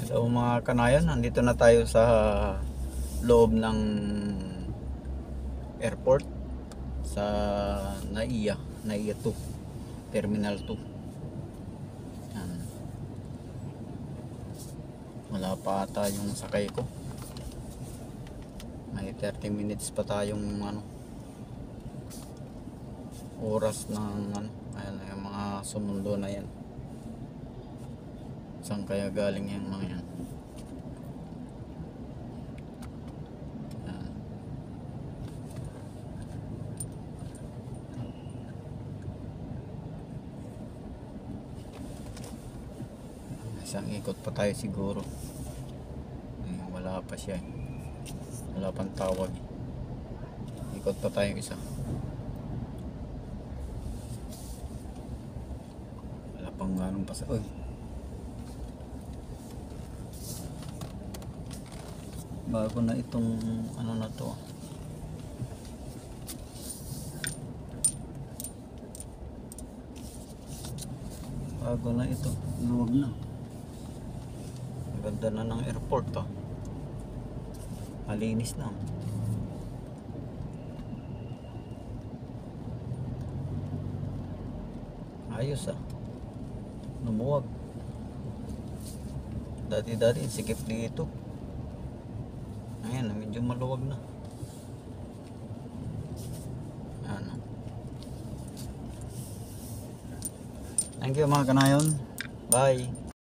So mga kanayon, nandito na tayo sa loob ng airport sa Naiya 2, Terminal 2. Yan. Wala pa ata yung sakay ko. May 30 minutes pa tayong oras ng ayan, yung mga sumundo na yan. Saan kaya galing yung mga yan? Isang ikot pa tayo siguro. Wala pa siya. Wala pang tawag. Ikot pa tayo isa. Wala pang ganong pa sa... Uy. Bago na itong na to. Bago na ito. Luwag na. Ganda na ng airport to. Malinis na. Ayos lumuwag. Dati sikip dito. Ayan, medyo maluwag na. Ayan. Thank you mga kanayon. Bye.